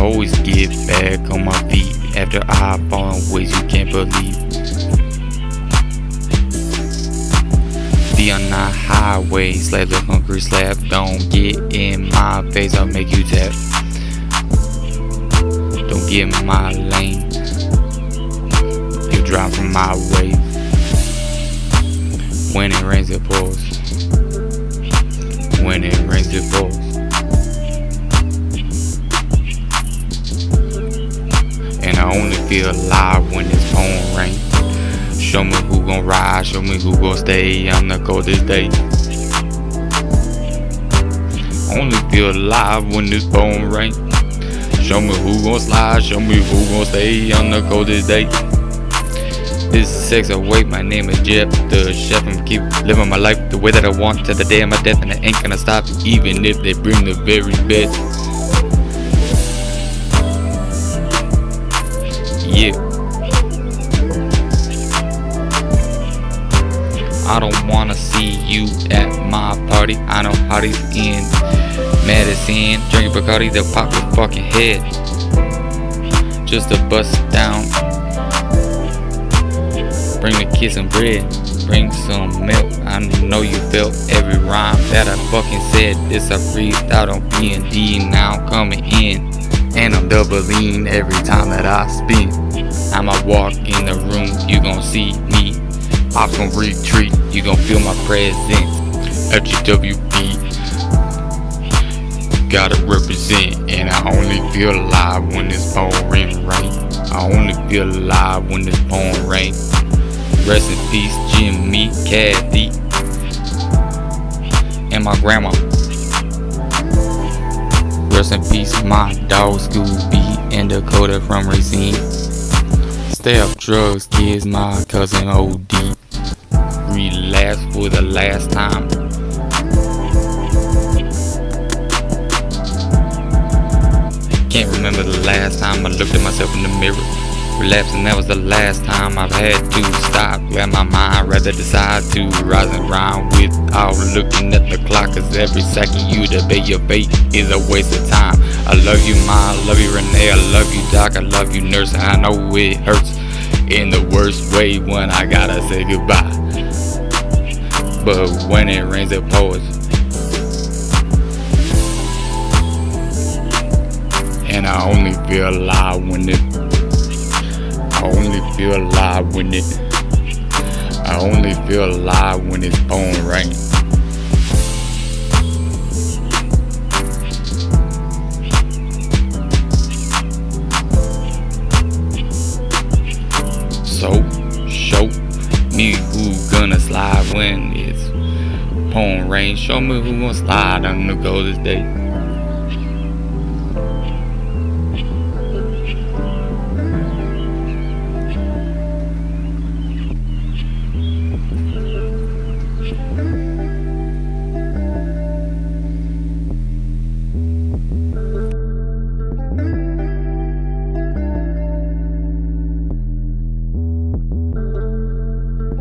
always get back on my feet after I fall in ways you can't believe. Be on the highway, slap the concrete slab. Don't get in my face, I'll make you tap. Don't get in my lane, you drive from my way. When it rains it pours, when it rains it pours. And I only feel alive when it's pouring rain. Show me who gon' ride, show me who gon' stay on the coldest day. Only feel alive when it's pouring rain. Show me who gon' slide, show me who gon' stay on the coldest day. This is Sex Away, my name is Jeff, the chef. I'm keep living my life the way that I want to the day of my death, and I ain't gonna stop even if they bring the very best. Yeah. I don't wanna see you at my party. I know how these end. Medicine, drinking Bacardi, they'll pop your fucking head just to bust it down. Bring the kids some bread, bring some milk. I know you felt every rhyme that I fucking said. This I breathed out on B&D, now I'm coming in, and I'm doubling every time that I spin. I'ma walk in the room, you gon' see me. I gon' retreat, you gon' feel my presence. FGWB, gotta represent, and I only feel alive when it's pouring rain. I only feel alive when it's pouring rain. Rest in peace, Jimmy, Kathy, and my grandma. Rest in peace, my dog Scooby and Dakota from Racine. Stay off drugs, kids, my cousin OD. Relapse for the last time. Can't remember the last time I looked at myself in the mirror. Relapsing, that was the last time I've had to stop. Let my mind rather decide to rise and grind without looking at the clock. Cause every second you debate your fate is a waste of time. I love you, Ma, I love you, Renee, I love you, Doc, I love you, Nurse. I know it hurts in the worst way when I gotta say goodbye. But when it rains it pours, and I only feel alive when it, I only feel alive when it, I only feel alive when it's pouring rain. So, show me who gonna slide when it's pouring rain. Show me who gonna slide on the coldest day.